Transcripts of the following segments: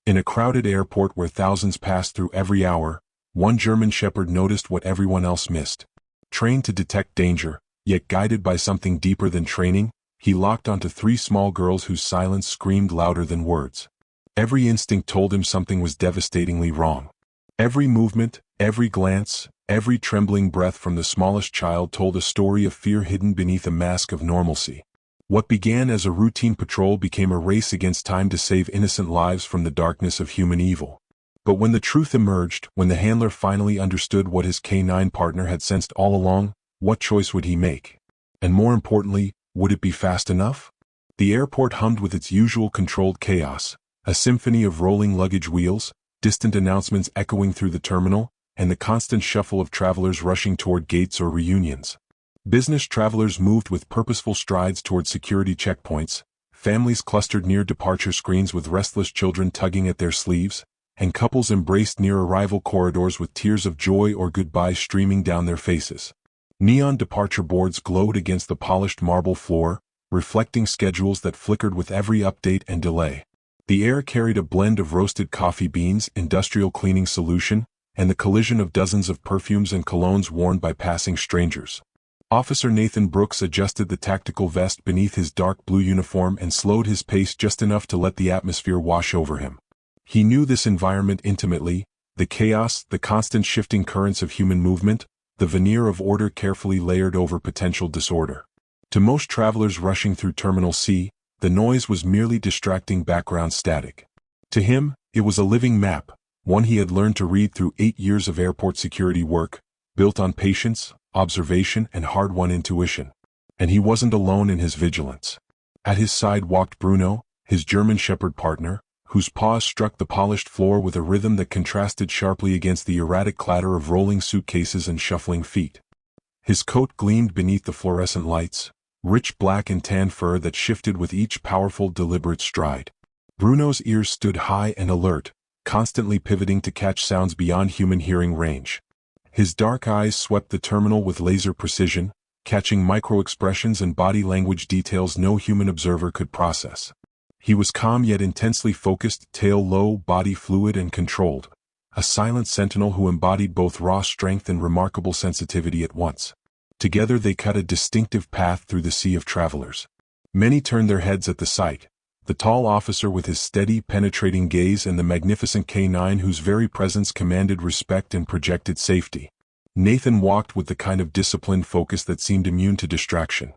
In a crowded airport where thousands passed through every hour, one German shepherd noticed what everyone else missed. Trained to detect danger, yet guided by something deeper than training, he locked onto three small girls whose silence screamed louder than words. Every instinct told him something was devastatingly wrong. Every movement, every glance, every trembling breath from the smallest child told a story of fear hidden beneath a mask of normalcy. What began as a routine patrol became a race against time to save innocent lives from the darkness of human evil. But when the truth emerged, when the handler finally understood what his canine partner had sensed all along, what choice would he make? And more importantly, would it be fast enough? The airport hummed with its usual controlled chaos, a symphony of rolling luggage wheels, distant announcements echoing through the terminal, and the constant shuffle of travelers rushing toward gates or reunions. Business travelers moved with purposeful strides toward security checkpoints, families clustered near departure screens with restless children tugging at their sleeves, and couples embraced near arrival corridors with tears of joy or goodbye streaming down their faces. Neon departure boards glowed against the polished marble floor, reflecting schedules that flickered with every update and delay. The air carried a blend of roasted coffee beans, industrial cleaning solution, and the collision of dozens of perfumes and colognes worn by passing strangers. Officer Nathan Brooks adjusted the tactical vest beneath his dark blue uniform and slowed his pace just enough to let the atmosphere wash over him. He knew this environment intimately, the chaos, the constant shifting currents of human movement, the veneer of order carefully layered over potential disorder. To most travelers rushing through Terminal C, the noise was merely distracting background static. To him, it was a living map, one he had learned to read through 8 years of airport security work, built on patience, observation, and hard-won intuition. And he wasn't alone in his vigilance. At his side walked Bruno, his German shepherd partner, whose paws struck the polished floor with a rhythm that contrasted sharply against the erratic clatter of rolling suitcases and shuffling feet. His coat gleamed beneath the fluorescent lights, rich black and tan fur that shifted with each powerful, deliberate stride. Bruno's ears stood high and alert, constantly pivoting to catch sounds beyond human hearing range. His dark eyes swept the terminal with laser precision, catching micro-expressions and body language details no human observer could process. He was calm yet intensely focused, tail low, body fluid and controlled, a silent sentinel who embodied both raw strength and remarkable sensitivity at once. Together they cut a distinctive path through the sea of travelers. Many turned their heads at the sight, the tall officer with his steady, penetrating gaze and the magnificent canine whose very presence commanded respect and projected safety. Nathan walked with the kind of disciplined focus that seemed immune to distraction.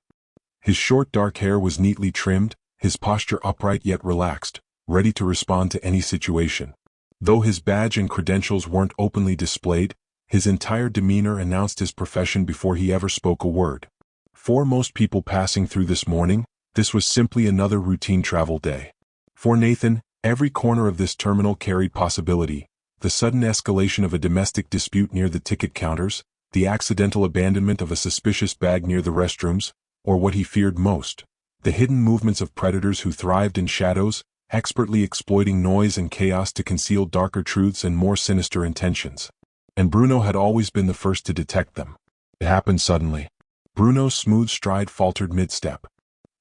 His short dark hair was neatly trimmed, his posture upright yet relaxed, ready to respond to any situation. Though his badge and credentials weren't openly displayed, his entire demeanor announced his profession before he ever spoke a word. For most people passing through this morning, this was simply another routine travel day. For Nathan, every corner of this terminal carried possibility: the sudden escalation of a domestic dispute near the ticket counters, the accidental abandonment of a suspicious bag near the restrooms, or what he feared most, the hidden movements of predators who thrived in shadows, expertly exploiting noise and chaos to conceal darker truths and more sinister intentions. And Bruno had always been the first to detect them. It happened suddenly. Bruno's smooth stride faltered mid-step.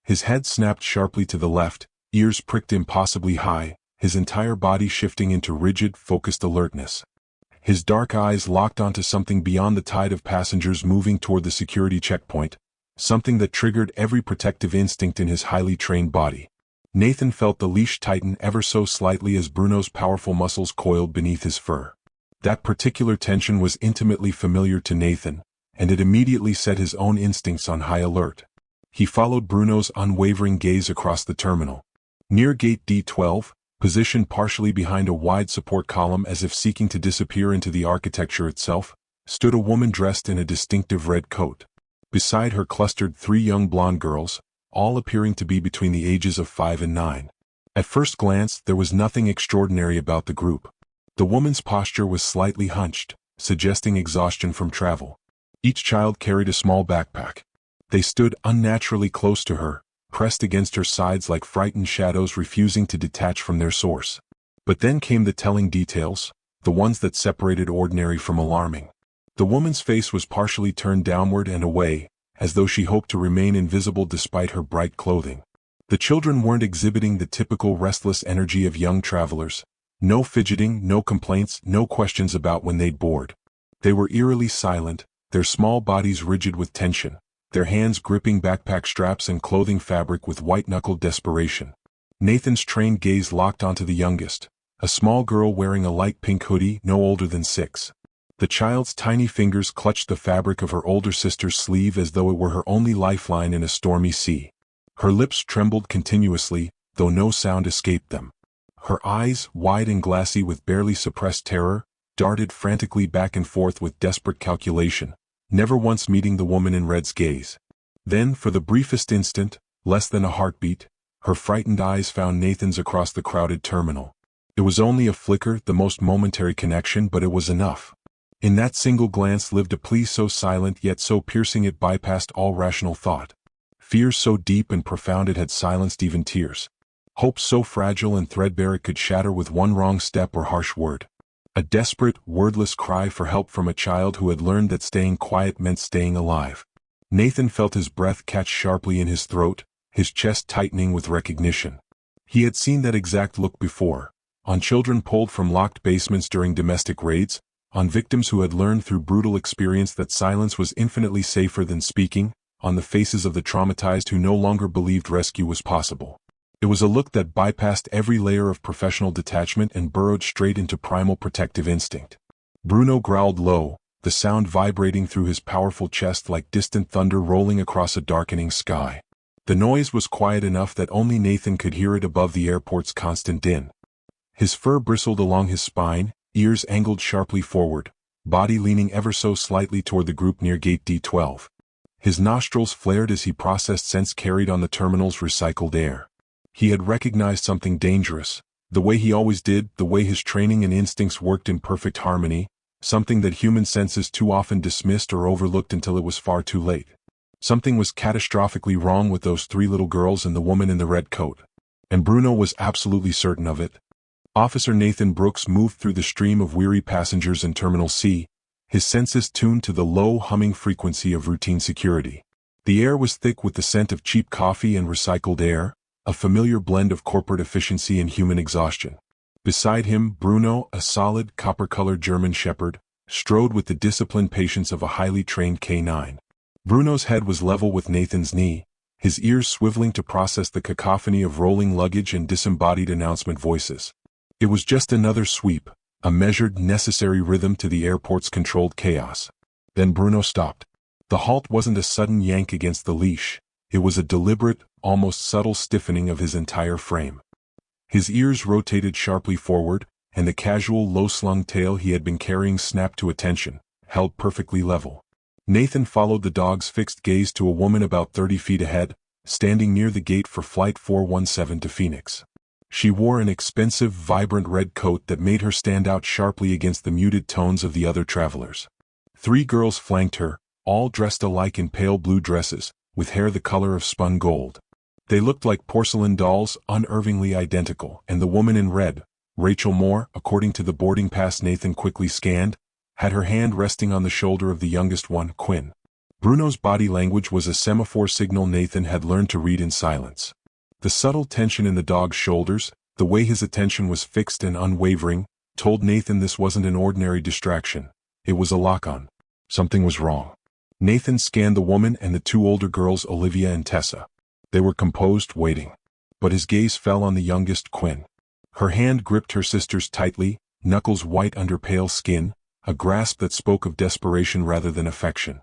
His head snapped sharply to the left, ears pricked impossibly high, his entire body shifting into rigid, focused alertness. His dark eyes locked onto something beyond the tide of passengers moving toward the security checkpoint, something that triggered every protective instinct in his highly trained body. Nathan felt the leash tighten ever so slightly as Bruno's powerful muscles coiled beneath his fur. That particular tension was intimately familiar to Nathan, and it immediately set his own instincts on high alert. He followed Bruno's unwavering gaze across the terminal. Near gate D12, positioned partially behind a wide support column as if seeking to disappear into the architecture itself, stood a woman dressed in a distinctive red coat. Beside her clustered 3 young blonde girls, all appearing to be between the ages of 5 and 9. At first glance, there was nothing extraordinary about the group. The woman's posture was slightly hunched, suggesting exhaustion from travel. Each child carried a small backpack. They stood unnaturally close to her, pressed against her sides like frightened shadows refusing to detach from their source. But then came the telling details, the ones that separated ordinary from alarming. The woman's face was partially turned downward and away, as though she hoped to remain invisible despite her bright clothing. The children weren't exhibiting the typical restless energy of young travelers. No fidgeting, no complaints, no questions about when they'd bored. They were eerily silent, their small bodies rigid with tension, their hands gripping backpack straps and clothing fabric with white-knuckled desperation. Nathan's trained gaze locked onto the youngest, a small girl wearing a light pink hoodie no older than 6. The child's tiny fingers clutched the fabric of her older sister's sleeve as though it were her only lifeline in a stormy sea. Her lips trembled continuously, though no sound escaped them. Her eyes, wide and glassy with barely suppressed terror, darted frantically back and forth with desperate calculation, never once meeting the woman in red's gaze. Then, for the briefest instant, less than a heartbeat, her frightened eyes found Nathan's across the crowded terminal. It was only a flicker, the most momentary connection, but it was enough. In that single glance lived a plea so silent yet so piercing it bypassed all rational thought. Fear so deep and profound it had silenced even tears. Hope so fragile and threadbare it could shatter with one wrong step or harsh word. A desperate, wordless cry for help from a child who had learned that staying quiet meant staying alive. Nathan felt his breath catch sharply in his throat, his chest tightening with recognition. He had seen that exact look before, on children pulled from locked basements during domestic raids, on victims who had learned through brutal experience that silence was infinitely safer than speaking, on the faces of the traumatized who no longer believed rescue was possible. It was a look that bypassed every layer of professional detachment and burrowed straight into primal protective instinct. Bruno growled low, the sound vibrating through his powerful chest like distant thunder rolling across a darkening sky. The noise was quiet enough that only Nathan could hear it above the airport's constant din. His fur bristled along his spine, ears angled sharply forward, body leaning ever so slightly toward the group near gate D12. His nostrils flared as he processed scents carried on the terminal's recycled air. He had recognized something dangerous, the way he always did, the way his training and instincts worked in perfect harmony, something that human senses too often dismissed or overlooked until it was far too late. Something was catastrophically wrong with those 3 little girls and the woman in the red coat. And Bruno was absolutely certain of it. Officer Nathan Brooks moved through the stream of weary passengers in Terminal C, his senses tuned to the low humming frequency of routine security. The air was thick with the scent of cheap coffee and recycled air, a familiar blend of corporate efficiency and human exhaustion. Beside him, Bruno, a solid, copper-colored German shepherd, strode with the disciplined patience of a highly trained canine. Bruno's head was level with Nathan's knee, his ears swiveling to process the cacophony of rolling luggage and disembodied announcement voices. It was just another sweep, a measured, necessary rhythm to the airport's controlled chaos. Then Bruno stopped. The halt wasn't a sudden yank against the leash. It was a deliberate, almost subtle stiffening of his entire frame. His ears rotated sharply forward, and the casual, low-slung tail he had been carrying snapped to attention, held perfectly level. Nathan followed the dog's fixed gaze to a woman about 30 feet ahead, standing near the gate for Flight 417 to Phoenix. She wore an expensive, vibrant red coat that made her stand out sharply against the muted tones of the other travelers. 3 girls flanked her, all dressed alike in pale blue dresses, with hair the color of spun gold. They looked like porcelain dolls, unervingly identical, and the woman in red, Rachel Moore, according to the boarding pass Nathan quickly scanned, had her hand resting on the shoulder of the youngest one, Quinn. Bruno's body language was a semaphore signal Nathan had learned to read in silence. The subtle tension in the dog's shoulders, the way his attention was fixed and unwavering, told Nathan this wasn't an ordinary distraction. It was a lock-on. Something was wrong. Nathan scanned the woman and the 2 older girls, Olivia and Tessa. They were composed, waiting. But his gaze fell on the youngest, Quinn. Her hand gripped her sister's tightly, knuckles white under pale skin, a grasp that spoke of desperation rather than affection.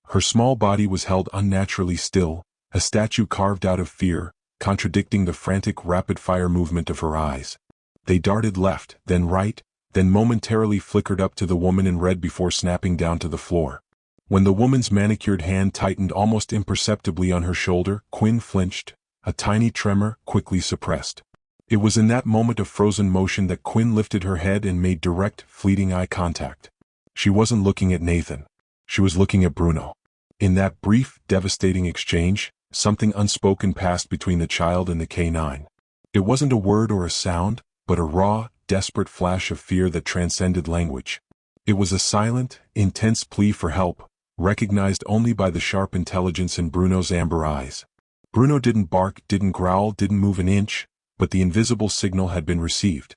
Her small body was held unnaturally still, a statue carved out of fear, contradicting the frantic rapid-fire movement of her eyes. They darted left, then right, then momentarily flickered up to the woman in red before snapping down to the floor. When the woman's manicured hand tightened almost imperceptibly on her shoulder, Quinn flinched, a tiny tremor quickly suppressed. It was in that moment of frozen motion that Quinn lifted her head and made direct, fleeting eye contact. She wasn't looking at Nathan. She was looking at Bruno. In that brief, devastating exchange, something unspoken passed between the child and the canine. It wasn't a word or a sound, but a raw, desperate flash of fear that transcended language. It was a silent, intense plea for help, recognized only by the sharp intelligence in Bruno's amber eyes. Bruno didn't bark, didn't growl, didn't move an inch, but the invisible signal had been received.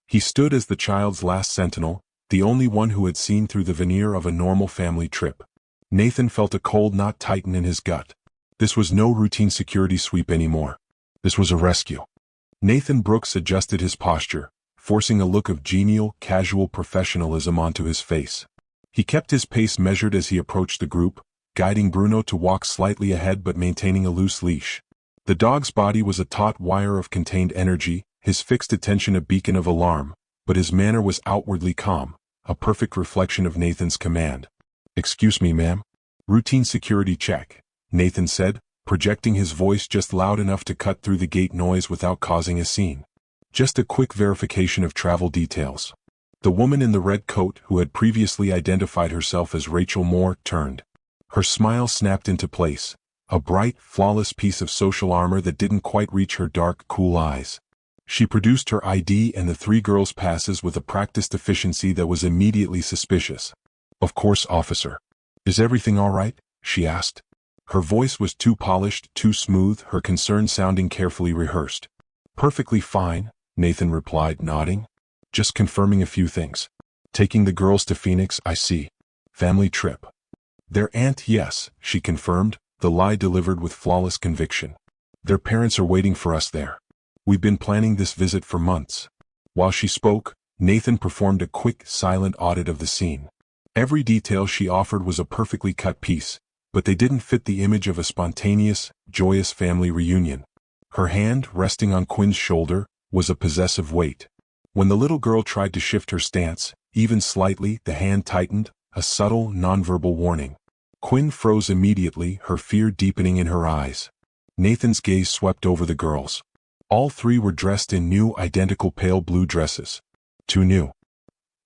He stood as the child's last sentinel, the only one who had seen through the veneer of a normal family trip. Nathan felt a cold knot tighten in his gut. This was no routine security sweep anymore. This was a rescue. Nathan Brooks adjusted his posture, forcing a look of genial, casual professionalism onto his face. He kept his pace measured as he approached the group, guiding Bruno to walk slightly ahead but maintaining a loose leash. The dog's body was a taut wire of contained energy, his fixed attention a beacon of alarm, but his manner was outwardly calm, a perfect reflection of Nathan's command. "Excuse me, ma'am." "Routine security check," Nathan said, projecting his voice just loud enough to cut through the gate noise without causing a scene. "Just a quick verification of travel details." The woman in the red coat, who had previously identified herself as Rachel Moore, turned. Her smile snapped into place, a bright, flawless piece of social armor that didn't quite reach her dark, cool eyes. She produced her ID and the 3 girls' passes with a practiced efficiency that was immediately suspicious. "Of course, officer. Is everything all right?" she asked. Her voice was too polished, too smooth, her concern sounding carefully rehearsed. "Perfectly fine," Nathan replied, nodding. "Just confirming a few things. Taking the girls to Phoenix, I see. Family trip." "Their aunt, yes," she confirmed, the lie delivered with flawless conviction. "Their parents are waiting for us there. We've been planning this visit for months." While she spoke, Nathan performed a quick, silent audit of the scene. Every detail she offered was a perfectly cut piece, but they didn't fit the image of a spontaneous, joyous family reunion. Her hand, resting on Quinn's shoulder, was a possessive weight. When the little girl tried to shift her stance, even slightly, the hand tightened, a subtle, nonverbal warning. Quinn froze immediately, her fear deepening in her eyes. Nathan's gaze swept over the girls. All 3 were dressed in new, identical pale blue dresses. Too new.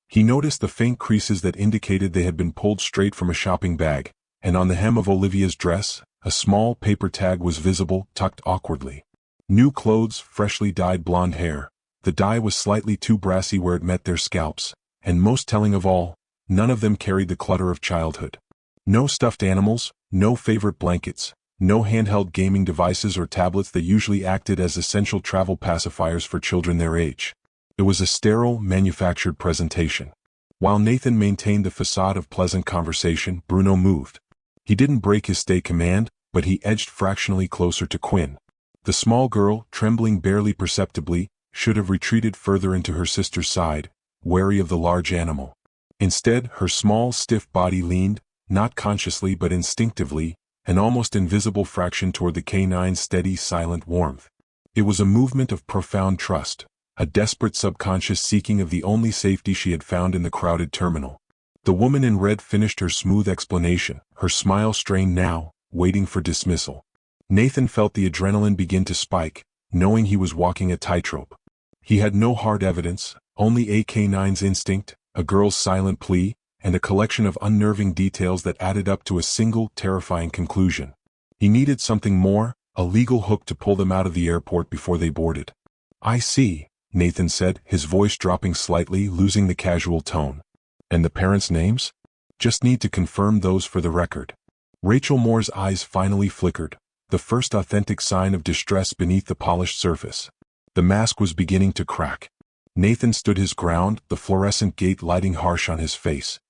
He noticed the faint creases that indicated they had been pulled straight from a shopping bag, and on the hem of Olivia's dress, a small paper tag was visible, tucked awkwardly. New clothes, freshly dyed blonde hair. The dye was slightly too brassy where it met their scalps, and most telling of all, none of them carried the clutter of childhood. No stuffed animals, no favorite blankets, no handheld gaming devices or tablets that usually acted as essential travel pacifiers for children their age. It was a sterile, manufactured presentation. While Nathan maintained the facade of pleasant conversation, Bruno moved. He didn't break his stay command, but he edged fractionally closer to Quinn. The small girl, trembling barely perceptibly, should have retreated further into her sister's side, wary of the large animal. Instead, her small, stiff body leaned, not consciously but instinctively, an almost invisible fraction toward the canine's steady, silent warmth. It was a movement of profound trust, a desperate subconscious seeking of the only safety she had found in the crowded terminal. The woman in red finished her smooth explanation, her smile strained now, waiting for dismissal. Nathan felt the adrenaline begin to spike, knowing he was walking a tightrope. He had no hard evidence, only a canine's instinct, a girl's silent plea, and a collection of unnerving details that added up to a single, terrifying conclusion. He needed something more, a legal hook to pull them out of the airport before they boarded. "I see," Nathan said, his voice dropping slightly, losing the casual tone. "And the parents' names? Just need to confirm those for the record." Rachel Moore's eyes finally flickered, the first authentic sign of distress beneath the polished surface. The mask was beginning to crack. Nathan stood his ground, the fluorescent gate lighting harsh on his face.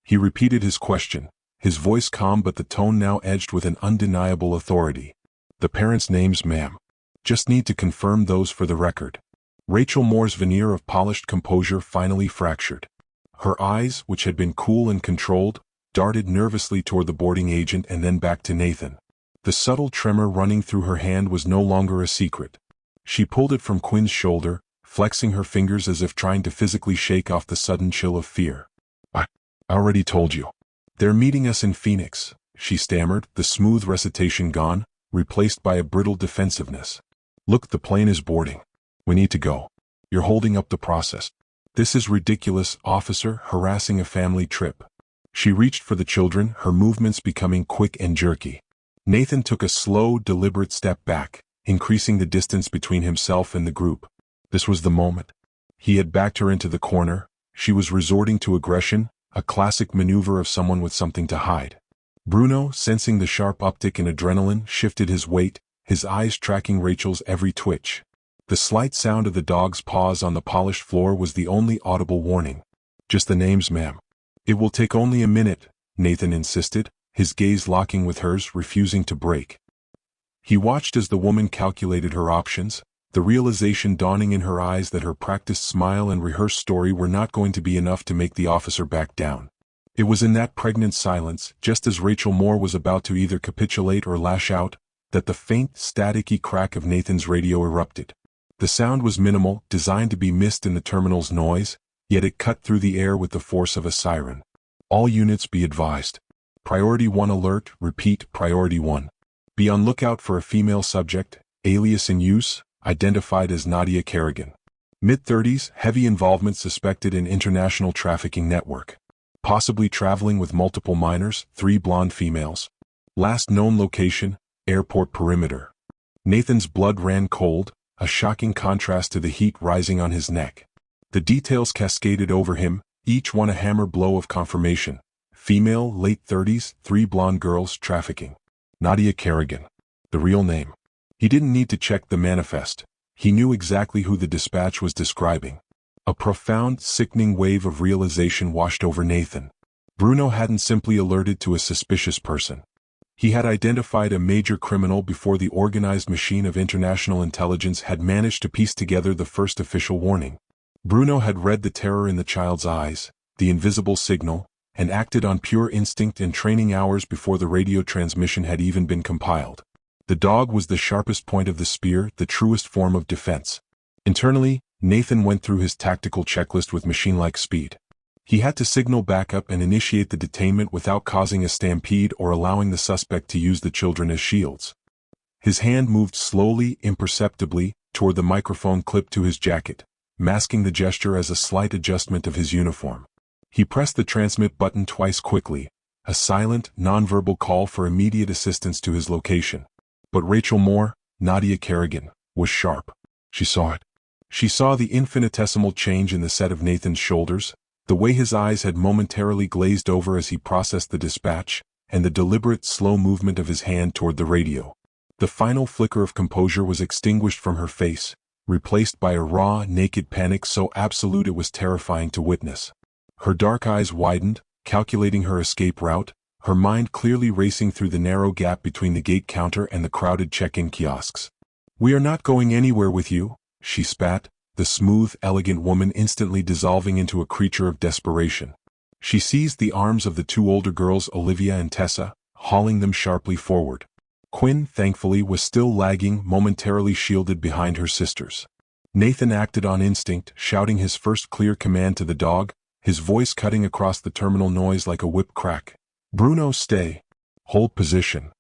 He repeated his question, his voice calm but the tone now edged with an undeniable authority. "The parents' names, ma'am. Just need to confirm those for the record." Rachel Moore's veneer of polished composure finally fractured. Her eyes, which had been cool and controlled, darted nervously toward the boarding agent and then back to Nathan. The subtle tremor running through her hand was no longer a secret. She pulled it from Quinn's shoulder, flexing her fingers as if trying to physically shake off the sudden chill of fear. I already told you. They're meeting us in Phoenix," she stammered, the smooth recitation gone, replaced by a brittle defensiveness. "Look, the plane is boarding. We need to go. You're holding up the process." "This is ridiculous, officer, harassing a family trip." She reached for the children, her movements becoming quick and jerky. Nathan took a slow, deliberate step back, increasing the distance between himself and the group. This was the moment. He had backed her into the corner. She was resorting to aggression, a classic maneuver of someone with something to hide. Bruno, sensing the sharp uptick in adrenaline, shifted his weight, his eyes tracking Rachel's every twitch. The slight sound of the dog's paws on the polished floor was the only audible warning. "Just the names, ma'am." "It will take only a minute," Nathan insisted, his gaze locking with hers, refusing to break. He watched as the woman calculated her options, the realization dawning in her eyes that her practiced smile and rehearsed story were not going to be enough to make the officer back down. It was in that pregnant silence, just as Rachel Moore was about to either capitulate or lash out, that the faint, staticky crack of Nathan's radio erupted. The sound was minimal, designed to be missed in the terminal's noise, yet it cut through the air with the force of a siren. "All units be advised. Priority 1 alert, repeat, Priority 1. Be on lookout for a female subject, alias in use, identified as Nadia Kerrigan. Mid-30s, heavy involvement suspected in international trafficking network. Possibly traveling with multiple minors, 3 blonde females. Last known location, airport perimeter." Nathan's blood ran cold, a shocking contrast to the heat rising on his neck. The details cascaded over him, each one a hammer blow of confirmation. Female, late 30s, 3 blonde girls, trafficking. Nadia Kerrigan. The real name. He didn't need to check the manifest. He knew exactly who the dispatch was describing. A profound, sickening wave of realization washed over Nathan. Bruno hadn't simply alerted to a suspicious person. He had identified a major criminal before the organized machine of international intelligence had managed to piece together the first official warning. Bruno had read the terror in the child's eyes, the invisible signal, and acted on pure instinct and training hours before the radio transmission had even been compiled. The dog was the sharpest point of the spear, the truest form of defense. Internally, Nathan went through his tactical checklist with machine-like speed. He had to signal backup and initiate the detainment without causing a stampede or allowing the suspect to use the children as shields. His hand moved slowly, imperceptibly, toward the microphone clipped to his jacket, masking the gesture as a slight adjustment of his uniform. He pressed the transmit button twice quickly, a silent, nonverbal call for immediate assistance to his location. But Rachel Moore, Nadia Kerrigan, was sharp. She saw it. She saw the infinitesimal change in the set of Nathan's shoulders, the way his eyes had momentarily glazed over as he processed the dispatch, and the deliberate, slow movement of his hand toward the radio. The final flicker of composure was extinguished from her face, replaced by a raw, naked panic so absolute it was terrifying to witness. Her dark eyes widened, calculating her escape route, her mind clearly racing through the narrow gap between the gate counter and the crowded check-in kiosks. "We are not going anywhere with you," she spat, the smooth, elegant woman instantly dissolving into a creature of desperation. She seized the arms of the 2 older girls, Olivia and Tessa, hauling them sharply forward. Quinn, thankfully, was still lagging, momentarily shielded behind her sisters. Nathan acted on instinct, shouting his first clear command to the dog, his voice cutting across the terminal noise like a whip crack. "Bruno, stay. Hold position."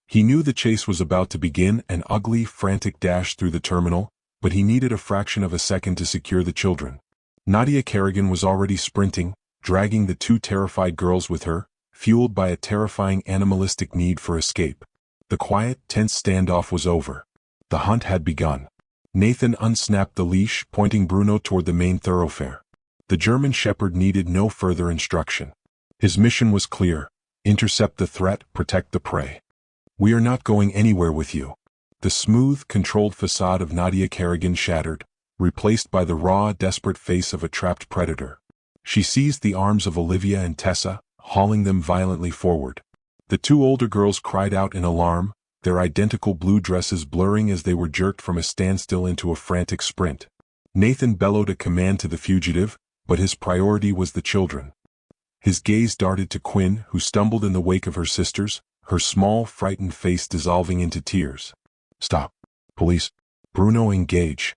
He knew the chase was about to begin, an ugly, frantic dash through the terminal, but he needed a fraction of a second to secure the children. Nadia Kerrigan was already sprinting, dragging the 2 terrified girls with her, fueled by a terrifying animalistic need for escape. The quiet, tense standoff was over. The hunt had begun. Nathan unsnapped the leash, pointing Bruno toward the main thoroughfare. The German shepherd needed no further instruction. His mission was clear: intercept the threat, protect the prey. "We are not going anywhere with you." The smooth, controlled facade of Nadia Kerrigan shattered, replaced by the raw, desperate face of a trapped predator. She seized the arms of Olivia and Tessa, hauling them violently forward. The 2 older girls cried out in alarm, their identical blue dresses blurring as they were jerked from a standstill into a frantic sprint. Nathan bellowed a command to the fugitive, but his priority was the children. His gaze darted to Quinn, who stumbled in the wake of her sisters, her small, frightened face dissolving into tears. "Stop. Police. Bruno, engage."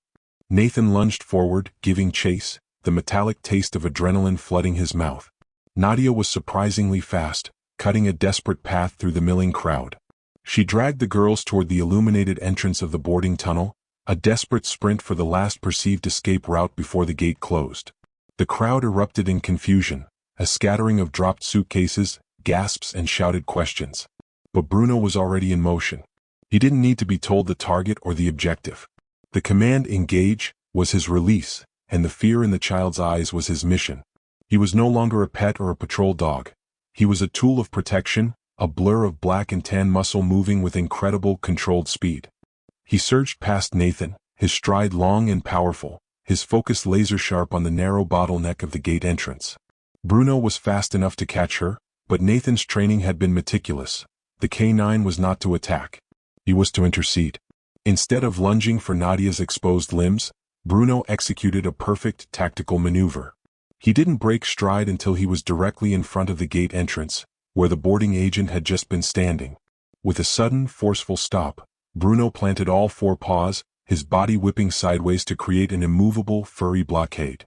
Nathan lunged forward, giving chase, the metallic taste of adrenaline flooding his mouth. Nadia was surprisingly fast, cutting a desperate path through the milling crowd. She dragged the girls toward the illuminated entrance of the boarding tunnel, a desperate sprint for the last perceived escape route before the gate closed. The crowd erupted in confusion, a scattering of dropped suitcases, gasps, and shouted questions. But Bruno was already in motion. He didn't need to be told the target or the objective. The command, "engage," was his release, and the fear in the child's eyes was his mission. He was no longer a pet or a patrol dog. He was a tool of protection, a blur of black and tan muscle moving with incredible, controlled speed. He surged past Nathan, his stride long and powerful, his focus laser-sharp on the narrow bottleneck of the gate entrance. Bruno was fast enough to catch her, but Nathan's training had been meticulous. The K9 was not to attack. He was to intercede. Instead of lunging for Nadia's exposed limbs, Bruno executed a perfect tactical maneuver. He didn't break stride until he was directly in front of the gate entrance, where the boarding agent had just been standing. With a sudden, forceful stop, Bruno planted all four paws, his body whipping sideways to create an immovable, furry blockade.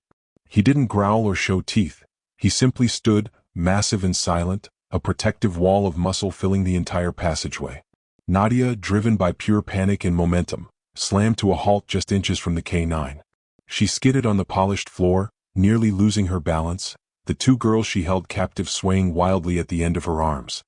He didn't growl or show teeth. He simply stood, massive and silent, a protective wall of muscle filling the entire passageway. Nadia, driven by pure panic and momentum, slammed to a halt just inches from the K9. She skidded on the polished floor, nearly losing her balance, the two girls she held captive swaying wildly at the end of her arms.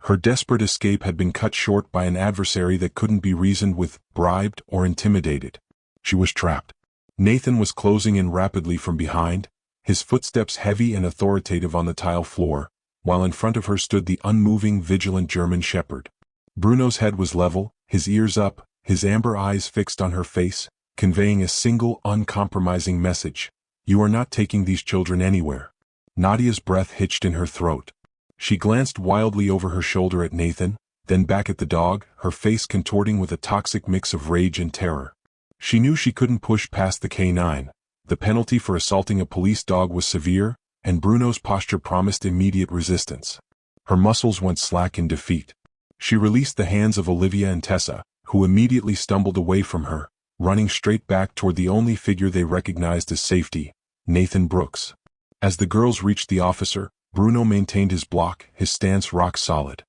Her desperate escape had been cut short by an adversary that couldn't be reasoned with, bribed, or intimidated. She was trapped. Nathan was closing in rapidly from behind, his footsteps heavy and authoritative on the tile floor, while in front of her stood the unmoving, vigilant German shepherd. Bruno's head was level, his ears up, his amber eyes fixed on her face, conveying a single, uncompromising message. You are not taking these children anywhere. Nadia's breath hitched in her throat. She glanced wildly over her shoulder at Nathan, then back at the dog, her face contorting with a toxic mix of rage and terror. She knew she couldn't push past the K9. The penalty for assaulting a police dog was severe, and Bruno's posture promised immediate resistance. Her muscles went slack in defeat. She released the hands of Olivia and Tessa, who immediately stumbled away from her, running straight back toward the only figure they recognized as safety, Nathan Brooks. As the girls reached the officer, Bruno maintained his block, his stance rock solid.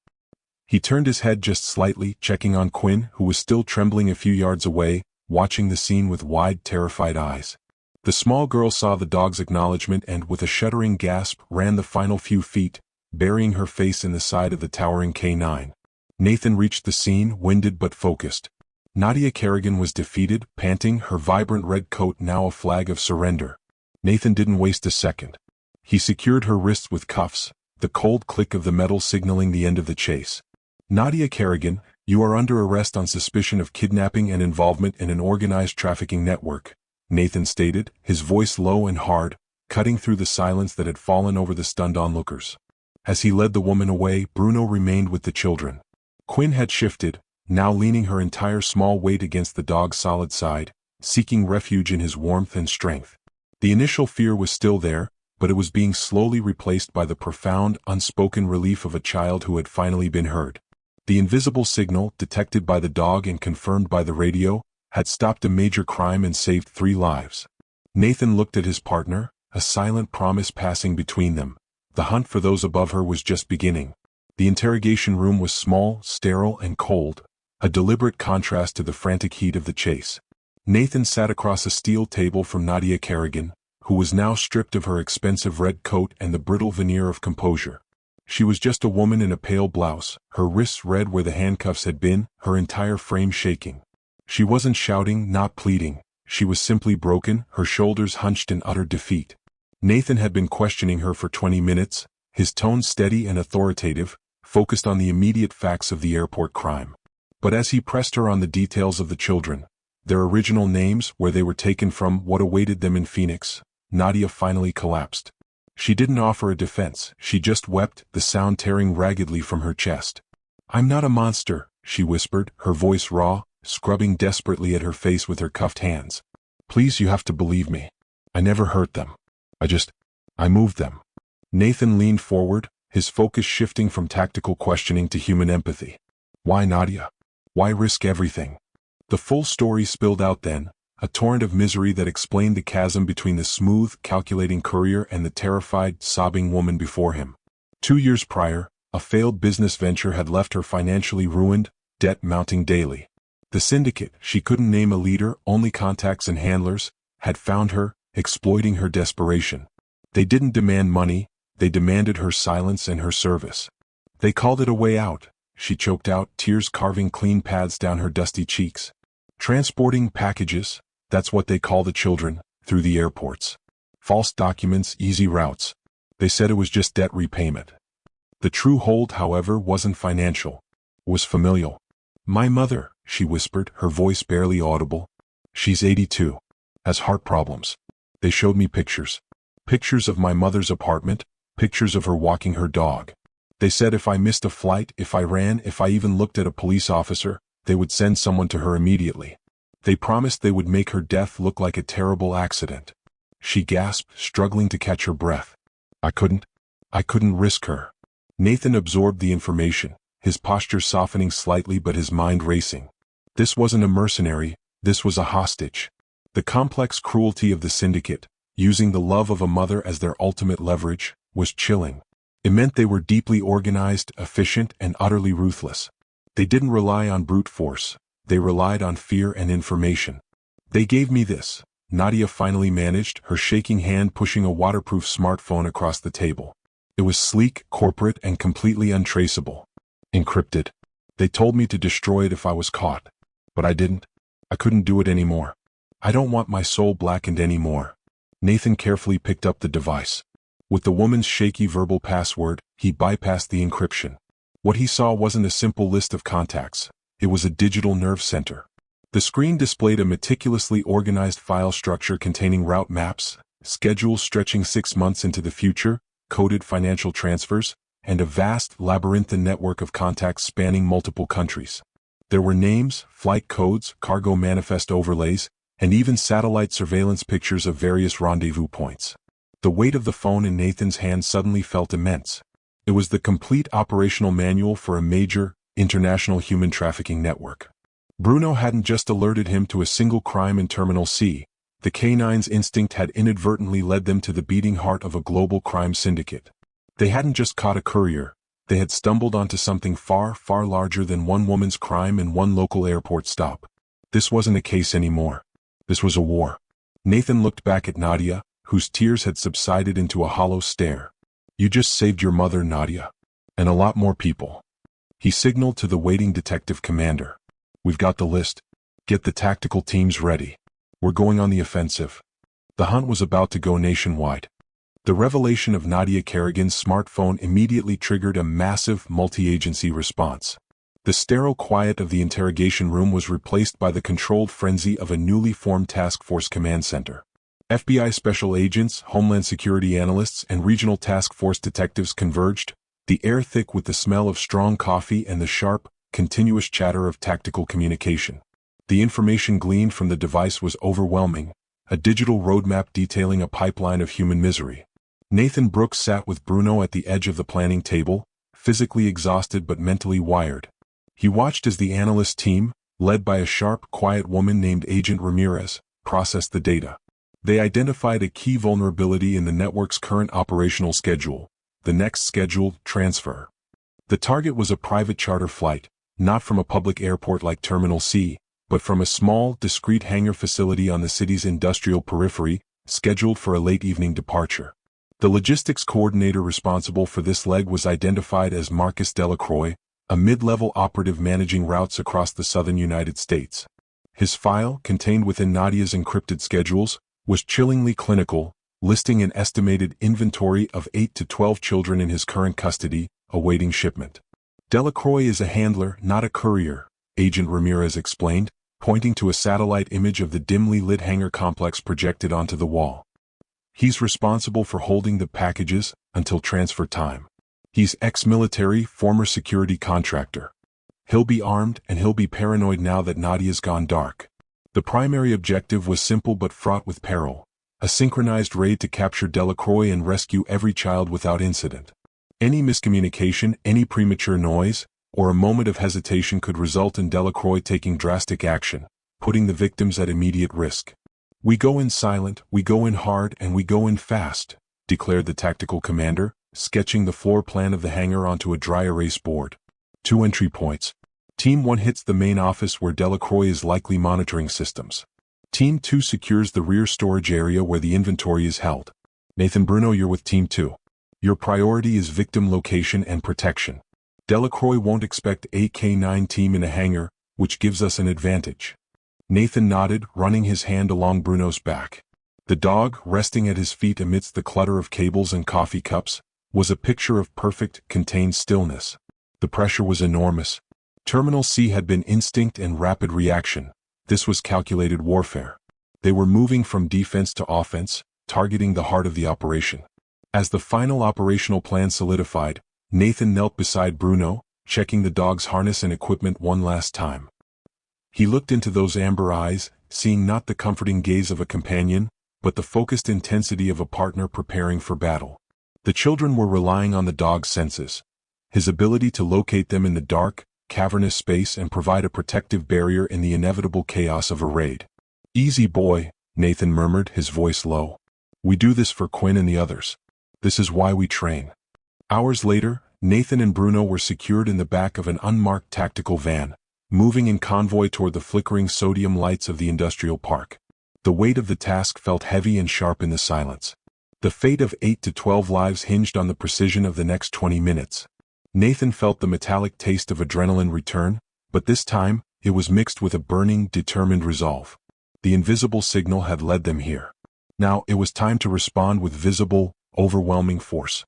He turned his head just slightly, checking on Quinn, who was still trembling a few yards away, watching the scene with wide, terrified eyes. The small girl saw the dog's acknowledgement and, with a shuddering gasp, ran the final few feet, burying her face in the side of the towering K9. Nathan reached the scene, winded but focused. Nadia Kerrigan was defeated, panting, her vibrant red coat now a flag of surrender. Nathan didn't waste a second. He secured her wrists with cuffs, the cold click of the metal signaling the end of the chase. Nadia Kerrigan, you are under arrest on suspicion of kidnapping and involvement in an organized trafficking network, Nathan stated, his voice low and hard, cutting through the silence that had fallen over the stunned onlookers. As he led the woman away, Bruno remained with the children. Quinn had shifted, now leaning her entire small weight against the dog's solid side, seeking refuge in his warmth and strength. The initial fear was still there, but it was being slowly replaced by the profound, unspoken relief of a child who had finally been heard. The invisible signal, detected by the dog and confirmed by the radio, had stopped a major crime and saved 3 lives. Nathan looked at his partner, a silent promise passing between them. The hunt for those above her was just beginning. The interrogation room was small, sterile, and cold, a deliberate contrast to the frantic heat of the chase. Nathan sat across a steel table from Nadia Kerrigan, who was now stripped of her expensive red coat and the brittle veneer of composure. She was just a woman in a pale blouse, her wrists red where the handcuffs had been, her entire frame shaking. She wasn't shouting, not pleading. She was simply broken, her shoulders hunched in utter defeat. Nathan had been questioning her for 20 minutes, his tone steady and authoritative, focused on the immediate facts of the airport crime. But as he pressed her on the details of the children, their original names, where they were taken from, what awaited them in Phoenix, Nadia finally collapsed. She didn't offer a defense, she just wept, the sound tearing raggedly from her chest. I'm not a monster, she whispered, her voice raw, scrubbing desperately at her face with her cuffed hands. Please, you have to believe me. I never hurt them. I moved them. Nathan leaned forward, his focus shifting from tactical questioning to human empathy. Why Nadia? Why risk everything? The full story spilled out then, a torrent of misery that explained the chasm between the smooth, calculating courier and the terrified, sobbing woman before him. 2 years prior, a failed business venture had left her financially ruined, debt mounting daily. The syndicate, she couldn't name a leader, only contacts and handlers, had found her, exploiting her desperation. They didn't demand money, they demanded her silence and her service. They called it a way out, she choked out, tears carving clean paths down her dusty cheeks. Transporting packages, that's what they call the children, through the airports. False documents, easy routes. They said it was just debt repayment. The true hold, however, wasn't financial. It was familial. My mother, she whispered, her voice barely audible. She's 82. Has heart problems. They showed me pictures. Pictures of my mother's apartment, pictures of her walking her dog. They said if I missed a flight, if I ran, if I even looked at a police officer, they would send someone to her immediately. They promised they would make her death look like a terrible accident. She gasped, struggling to catch her breath. I couldn't risk her. Nathan absorbed the information, his posture softening slightly but his mind racing. This wasn't a mercenary, this was a hostage. The complex cruelty of the syndicate, using the love of a mother as their ultimate leverage, was chilling. It meant they were deeply organized, efficient, and utterly ruthless. They didn't rely on brute force, they relied on fear and information. They gave me this, Nadia finally managed, her shaking hand pushing a waterproof smartphone across the table. It was sleek, corporate, and completely untraceable. Encrypted. They told me to destroy it if I was caught. But I didn't. I couldn't do it anymore. I don't want my soul blackened anymore. Nathan carefully picked up the device. With the woman's shaky verbal password, he bypassed the encryption. What he saw wasn't a simple list of contacts. It was a digital nerve center. The screen displayed a meticulously organized file structure containing route maps, schedules stretching 6 months into the future, coded financial transfers, and a vast, labyrinthine network of contacts spanning multiple countries. There were names, flight codes, cargo manifest overlays, and even satellite surveillance pictures of various rendezvous points. The weight of the phone in Nathan's hand suddenly felt immense. It was the complete operational manual for a major, international human trafficking network. Bruno hadn't just alerted him to a single crime in Terminal C. The K-9's instinct had inadvertently led them to the beating heart of a global crime syndicate. They hadn't just caught a courier, they had stumbled onto something far, far larger than one woman's crime and one local airport stop. This wasn't a case anymore. This was a war. Nathan looked back at Nadia, whose tears had subsided into a hollow stare. You just saved your mother, Nadia. And a lot more people. He signaled to the waiting detective commander. We've got the list. Get the tactical teams ready. We're going on the offensive. The hunt was about to go nationwide. The revelation of Nadia Kerrigan's smartphone immediately triggered a massive multi-agency response. The sterile quiet of the interrogation room was replaced by the controlled frenzy of a newly formed task force command center. FBI special agents, Homeland Security analysts, and regional task force detectives converged, the air thick with the smell of strong coffee and the sharp, continuous chatter of tactical communication. The information gleaned from the device was overwhelming, a digital roadmap detailing a pipeline of human misery. Nathan Brooks sat with Bruno at the edge of the planning table, physically exhausted but mentally wired. He watched as the analyst team, led by a sharp, quiet woman named Agent Ramirez, processed the data. They identified a key vulnerability in the network's current operational schedule, the next scheduled transfer. The target was a private charter flight, not from a public airport like Terminal C, but from a small, discreet hangar facility on the city's industrial periphery, scheduled for a late evening departure. The logistics coordinator responsible for this leg was identified as Marcus Delacroix, a mid-level operative managing routes across the southern United States. His file, contained within Nadia's encrypted schedules, was chillingly clinical, listing an estimated inventory of 8 to 12 children in his current custody, awaiting shipment. Delacroix is a handler, not a courier, Agent Ramirez explained, pointing to a satellite image of the dimly lit hangar complex projected onto the wall. He's responsible for holding the packages until transfer time. He's ex-military, former security contractor. He'll be armed and he'll be paranoid now that Nadia's gone dark. The primary objective was simple but fraught with peril. A synchronized raid to capture Delacroix and rescue every child without incident. Any miscommunication, any premature noise, or a moment of hesitation could result in Delacroix taking drastic action, putting the victims at immediate risk. We go in silent, we go in hard, and we go in fast, declared the tactical commander, sketching the floor plan of the hangar onto a dry erase board. 2 entry points. Team 1 hits the main office where Delacroix is likely monitoring systems. Team 2 secures the rear storage area where the inventory is held. Nathan Bruno, you're with Team 2. Your priority is victim location and protection. Delacroix won't expect a K-9 team in a hangar, which gives us an advantage. Nathan nodded, running his hand along Bruno's back. The dog, resting at his feet amidst the clutter of cables and coffee cups, was a picture of perfect, contained stillness. The pressure was enormous. Terminal C had been instinct and rapid reaction. This was calculated warfare. They were moving from defense to offense, targeting the heart of the operation. As the final operational plan solidified, Nathan knelt beside Bruno, checking the dog's harness and equipment one last time. He looked into those amber eyes, seeing not the comforting gaze of a companion, but the focused intensity of a partner preparing for battle. The children were relying on the dog's senses, his ability to locate them in the dark, cavernous space and provide a protective barrier in the inevitable chaos of a raid. "Easy, boy," Nathan murmured, his voice low. "We do this for Quinn and the others. This is why we train." Hours later, Nathan and Bruno were secured in the back of an unmarked tactical van, moving in convoy toward the flickering sodium lights of the industrial park. The weight of the task felt heavy and sharp in the silence. The fate of 8 to 12 lives hinged on the precision of the next 20 minutes. Nathan felt the metallic taste of adrenaline return, but this time, it was mixed with a burning, determined resolve. The invisible signal had led them here. Now it was time to respond with visible, overwhelming force.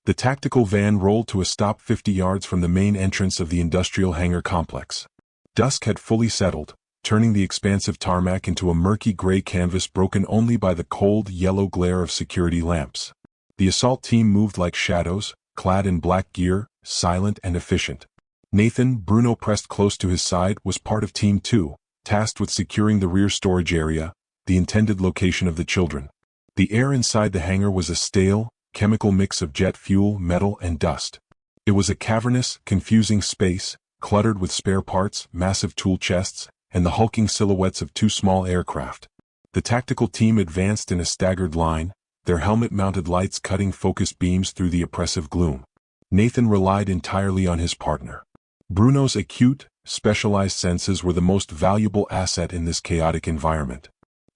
The tactical van rolled to a stop 50 yards from the main entrance of the industrial hangar complex. Dusk had fully settled, turning the expansive tarmac into a murky gray canvas broken only by the cold, yellow glare of security lamps. The assault team moved like shadows, clad in black gear, silent and efficient. Nathan, Bruno pressed close to his side, was part of Team 2, tasked with securing the rear storage area, the intended location of the children. The air inside the hangar was a stale, chemical mix of jet fuel, metal, and dust. It was a cavernous, confusing space, cluttered with spare parts, massive tool chests, and the hulking silhouettes of 2 small aircraft. The tactical team advanced in a staggered line, their helmet-mounted lights cutting focused beams through the oppressive gloom. Nathan relied entirely on his partner. Bruno's acute, specialized senses were the most valuable asset in this chaotic environment.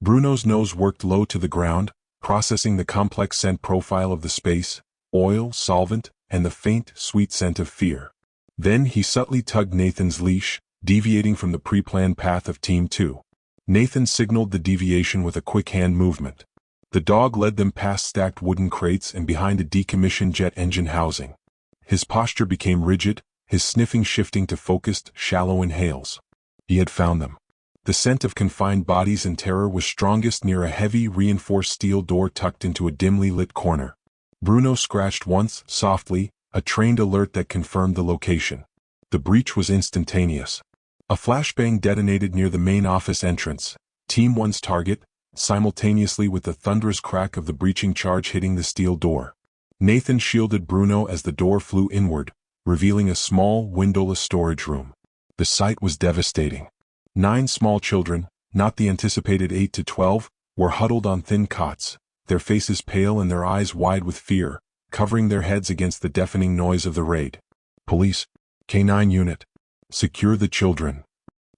Bruno's nose worked low to the ground, processing the complex scent profile of the space, oil, solvent, and the faint, sweet scent of fear. Then he subtly tugged Nathan's leash, deviating from the pre-planned path of Team 2. Nathan signaled the deviation with a quick hand movement. The dog led them past stacked wooden crates and behind a decommissioned jet engine housing. His posture became rigid, his sniffing shifting to focused, shallow inhales. He had found them. The scent of confined bodies and terror was strongest near a heavy, reinforced steel door tucked into a dimly lit corner. Bruno scratched once, softly, a trained alert that confirmed the location. The breach was instantaneous. A flashbang detonated near the main office entrance, Team 1's target, simultaneously with the thunderous crack of the breaching charge hitting the steel door. Nathan shielded Bruno as the door flew inward, revealing a small, windowless storage room. The sight was devastating. 9 small children, not the anticipated 8 to 12, were huddled on thin cots, their faces pale and their eyes wide with fear, covering their heads against the deafening noise of the raid. "Police, K9 unit, secure the children,"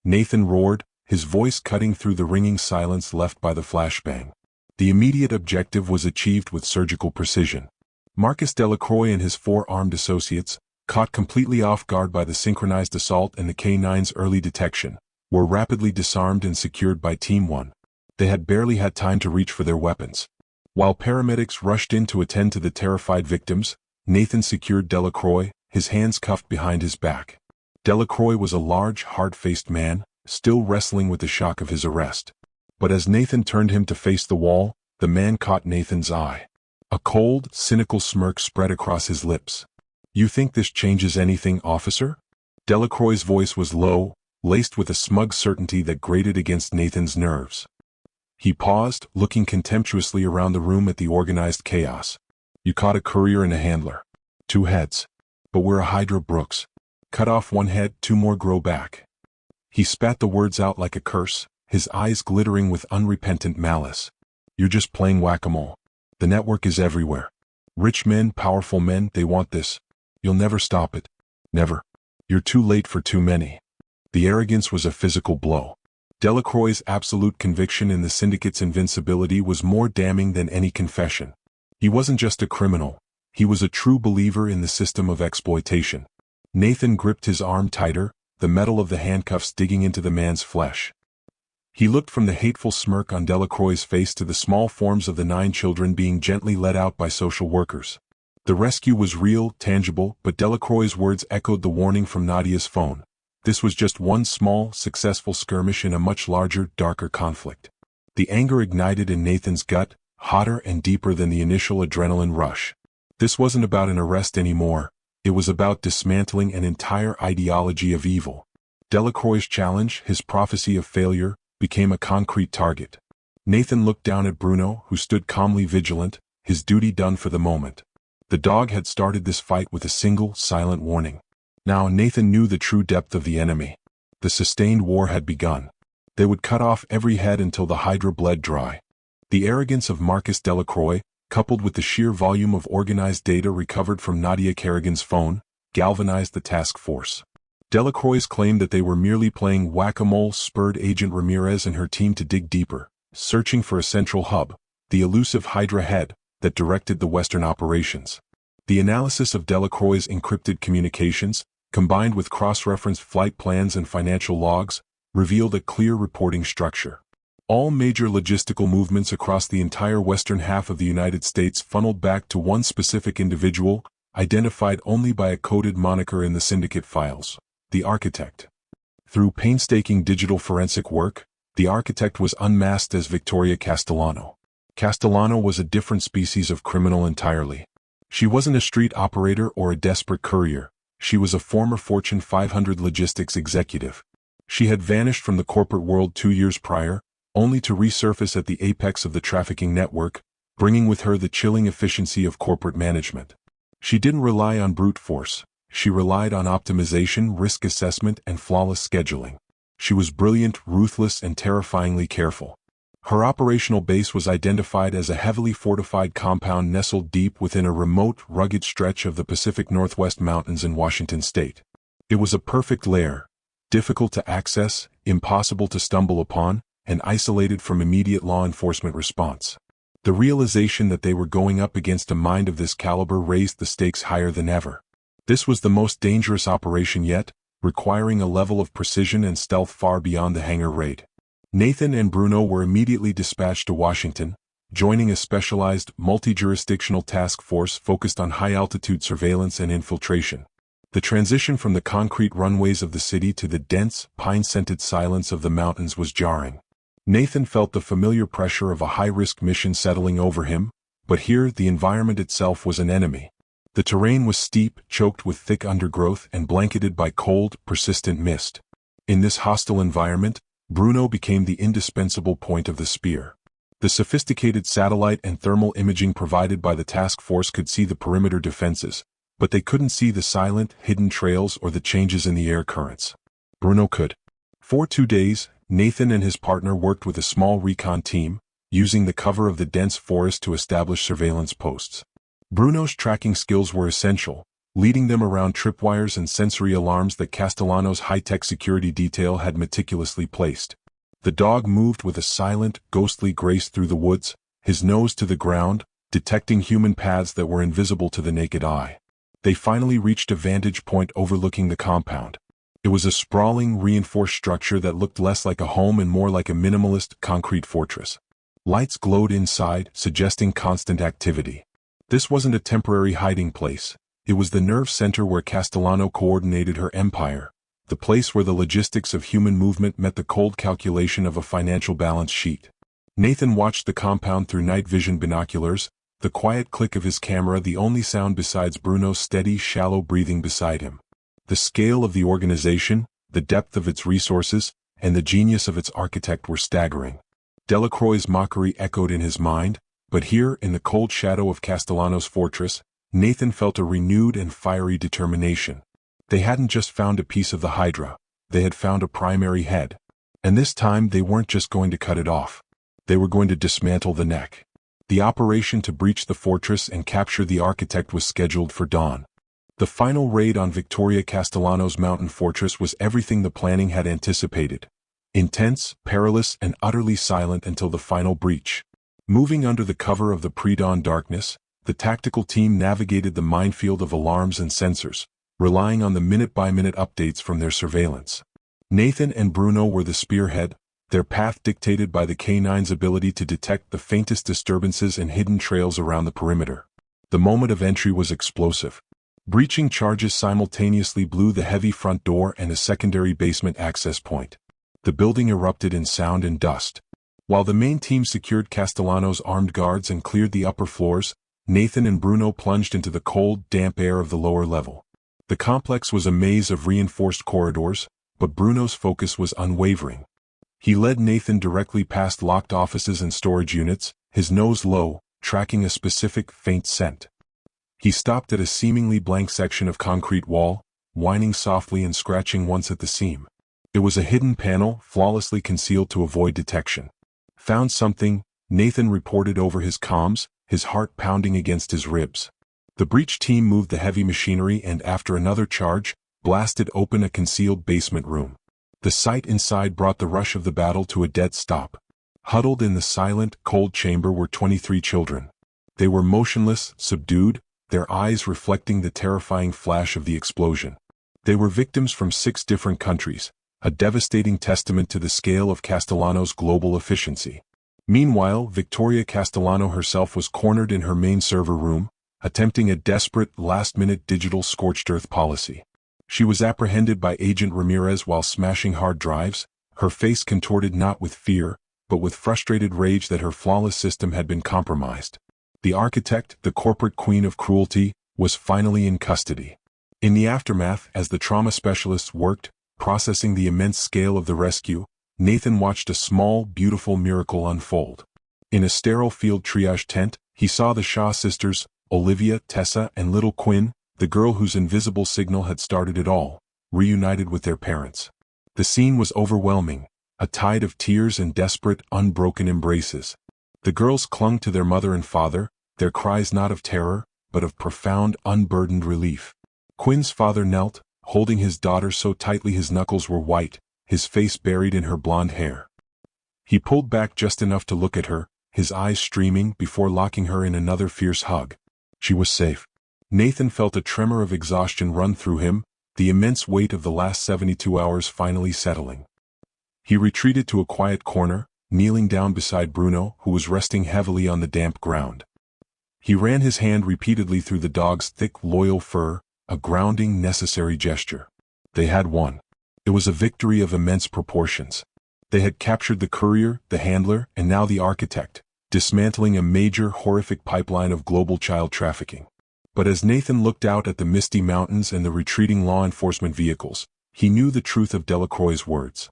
Nathan roared, his voice cutting through the ringing silence left by the flashbang. The immediate objective was achieved with surgical precision. Marcus Delacroix and his 4 armed associates, caught completely off guard by the synchronized assault and the K9's early detection, were rapidly disarmed and secured by Team 1. They had barely had time to reach for their weapons. While paramedics rushed in to attend to the terrified victims, Nathan secured Delacroix, his hands cuffed behind his back. Delacroix was a large, hard-faced man, still wrestling with the shock of his arrest. But as Nathan turned him to face the wall, the man caught Nathan's eye. A cold, cynical smirk spread across his lips. "You think this changes anything, officer?" Delacroix's voice was low, laced with a smug certainty that grated against Nathan's nerves. He paused, looking contemptuously around the room at the organized chaos. "You caught a courier and a handler. 2 heads. But we're a Hydra, Brooks. Cut off 1 head, 2 more grow back." He spat the words out like a curse, his eyes glittering with unrepentant malice. "You're just playing whack-a-mole. The network is everywhere. Rich men, powerful men, they want this. You'll never stop it. Never. You're too late for too many." The arrogance was a physical blow. Delacroix's absolute conviction in the syndicate's invincibility was more damning than any confession. He wasn't just a criminal. He was a true believer in the system of exploitation. Nathan gripped his arm tighter, the metal of the handcuffs digging into the man's flesh. He looked from the hateful smirk on Delacroix's face to the small forms of the 9 children being gently led out by social workers. The rescue was real, tangible, but Delacroix's words echoed the warning from Nadia's phone. This was just one small, successful skirmish in a much larger, darker conflict. The anger ignited in Nathan's gut, hotter and deeper than the initial adrenaline rush. This wasn't about an arrest anymore, it was about dismantling an entire ideology of evil. Delacroix's challenge, his prophecy of failure, became a concrete target. Nathan looked down at Bruno, who stood calmly vigilant, his duty done for the moment. The dog had started this fight with a single, silent warning. Now Nathan knew the true depth of the enemy. The sustained war had begun. They would cut off every head until the hydra bled dry. The arrogance of Marcus Delacroix, coupled with the sheer volume of organized data recovered from Nadia Kerrigan's phone, galvanized the task force. Delacroix's claim that they were merely playing whack-a-mole spurred Agent Ramirez and her team to dig deeper, searching for a central hub, the elusive Hydra head, that directed the Western operations. The analysis of Delacroix's encrypted communications, combined with cross-referenced flight plans and financial logs, revealed a clear reporting structure. All major logistical movements across the entire western half of the United States funneled back to one specific individual, identified only by a coded moniker in the syndicate files, the architect. Through painstaking digital forensic work, the architect was unmasked as Victoria Castellano. Castellano was a different species of criminal entirely. She wasn't a street operator or a desperate courier, she was a former Fortune 500 logistics executive. She had vanished from the corporate world 2 years prior, only to resurface at the apex of the trafficking network, bringing with her the chilling efficiency of corporate management. She didn't rely on brute force, she relied on optimization, risk assessment, and flawless scheduling. She was brilliant, ruthless, and terrifyingly careful. Her operational base was identified as a heavily fortified compound nestled deep within a remote, rugged stretch of the Pacific Northwest Mountains in Washington state. It was a perfect lair, difficult to access, impossible to stumble upon, and isolated from immediate law enforcement response. The realization that they were going up against a mind of this caliber raised the stakes higher than ever. This was the most dangerous operation yet, requiring a level of precision and stealth far beyond the hangar raid. Nathan and Bruno were immediately dispatched to Washington, joining a specialized, multi-jurisdictional task force focused on high-altitude surveillance and infiltration. The transition from the concrete runways of the city to the dense, pine-scented silence of the mountains was jarring. Nathan felt the familiar pressure of a high-risk mission settling over him, but here the environment itself was an enemy. The terrain was steep, choked with thick undergrowth and blanketed by cold, persistent mist. In this hostile environment, Bruno became the indispensable point of the spear. The sophisticated satellite and thermal imaging provided by the task force could see the perimeter defenses, but they couldn't see the silent, hidden trails or the changes in the air currents. Bruno could. For 2 days, Nathan and his partner worked with a small recon team, using the cover of the dense forest to establish surveillance posts. Bruno's tracking skills were essential, leading them around tripwires and sensory alarms that Castellano's high-tech security detail had meticulously placed. The dog moved with a silent, ghostly grace through the woods, his nose to the ground, detecting human paths that were invisible to the naked eye. They finally reached a vantage point overlooking the compound. It was a sprawling, reinforced structure that looked less like a home and more like a minimalist, concrete fortress. Lights glowed inside, suggesting constant activity. This wasn't a temporary hiding place. It was the nerve center where Castellano coordinated her empire, the place where the logistics of human movement met the cold calculation of a financial balance sheet. Nathan watched the compound through night vision binoculars, the quiet click of his camera the only sound besides Bruno's steady, shallow breathing beside him. The scale of the organization, the depth of its resources, and the genius of its architect were staggering. Delacroix's mockery echoed in his mind, but here, in the cold shadow of Castellano's fortress, Nathan felt a renewed and fiery determination. They hadn't just found a piece of the Hydra, they had found a primary head. And this time they weren't just going to cut it off. They were going to dismantle the neck. The operation to breach the fortress and capture the architect was scheduled for dawn. The final raid on Victoria Castellano's mountain fortress was everything the planning had anticipated. Intense, perilous, and utterly silent until the final breach. Moving under the cover of the pre-dawn darkness, the tactical team navigated the minefield of alarms and sensors, relying on the minute-by-minute updates from their surveillance. Nathan and Bruno were the spearhead, their path dictated by the K9's ability to detect the faintest disturbances and hidden trails around the perimeter. The moment of entry was explosive. Breaching charges simultaneously blew the heavy front door and a secondary basement access point. The building erupted in sound and dust. While the main team secured Castellano's armed guards and cleared the upper floors, Nathan and Bruno plunged into the cold, damp air of the lower level. The complex was a maze of reinforced corridors, but Bruno's focus was unwavering. He led Nathan directly past locked offices and storage units, his nose low, tracking a specific, faint scent. He stopped at a seemingly blank section of concrete wall, whining softly and scratching once at the seam. It was a hidden panel, flawlessly concealed to avoid detection. Found something, Nathan reported over his comms, his heart pounding against his ribs. The breach team moved the heavy machinery and, after another charge, blasted open a concealed basement room. The sight inside brought the rush of the battle to a dead stop. Huddled in the silent, cold chamber were 23 children. They were motionless, subdued, their eyes reflecting the terrifying flash of the explosion. They were victims from 6 different countries, a devastating testament to the scale of Castellano's global efficiency. Meanwhile, Victoria Castellano herself was cornered in her main server room, attempting a desperate, last-minute digital scorched earth policy. She was apprehended by Agent Ramirez while smashing hard drives, her face contorted not with fear, but with frustrated rage that her flawless system had been compromised. The architect, the corporate queen of cruelty, was finally in custody. In the aftermath, as the trauma specialists worked, processing the immense scale of the rescue, Nathan watched a small, beautiful miracle unfold. In a sterile field triage tent, he saw the Shaw sisters, Olivia, Tessa, and little Quinn, the girl whose invisible signal had started it all, reunited with their parents. The scene was overwhelming, a tide of tears and desperate, unbroken embraces. The girls clung to their mother and father, their cries not of terror, but of profound, unburdened relief. Quinn's father knelt, holding his daughter so tightly his knuckles were white, his face buried in her blonde hair. He pulled back just enough to look at her, his eyes streaming, before locking her in another fierce hug. She was safe. Nathan felt a tremor of exhaustion run through him, the immense weight of the last 72 hours finally settling. He retreated to a quiet corner, kneeling down beside Bruno, who was resting heavily on the damp ground. He ran his hand repeatedly through the dog's thick, loyal fur, a grounding, necessary gesture. They had won. It was a victory of immense proportions. They had captured the courier, the handler, and now the architect, dismantling a major, horrific pipeline of global child trafficking. But as Nathan looked out at the misty mountains and the retreating law enforcement vehicles, he knew the truth of Delacroix's words.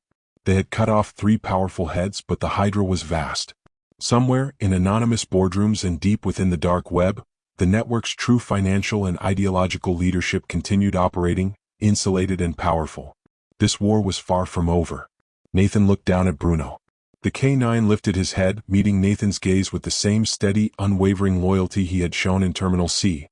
They had cut off 3 powerful heads, but the hydra was vast. Somewhere, in anonymous boardrooms and deep within the dark web, the network's true financial and ideological leadership continued operating, insulated and powerful. This war was far from over. Nathan looked down at Bruno. The K9 lifted his head, meeting Nathan's gaze with the same steady, unwavering loyalty he had shown in Terminal C.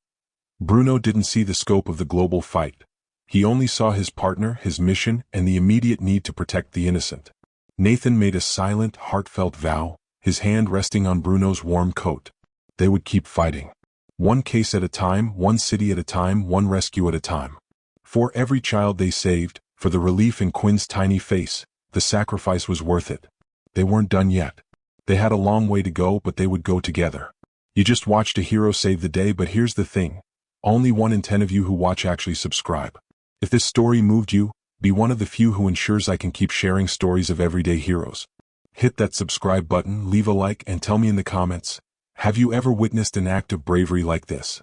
Bruno didn't see the scope of the global fight. He only saw his partner, his mission, and the immediate need to protect the innocent. Nathan made a silent, heartfelt vow, his hand resting on Bruno's warm coat. They would keep fighting. One case at a time, one city at a time, one rescue at a time. For every child they saved, for the relief in Quinn's tiny face, the sacrifice was worth it. They weren't done yet. They had a long way to go, but they would go together. You just watched a hero save the day, but here's the thing. Only 1 in 10 of you who watch actually subscribe. If this story moved you, be one of the few who ensures I can keep sharing stories of everyday heroes. Hit that subscribe button, leave a like, and tell me in the comments, have you ever witnessed an act of bravery like this?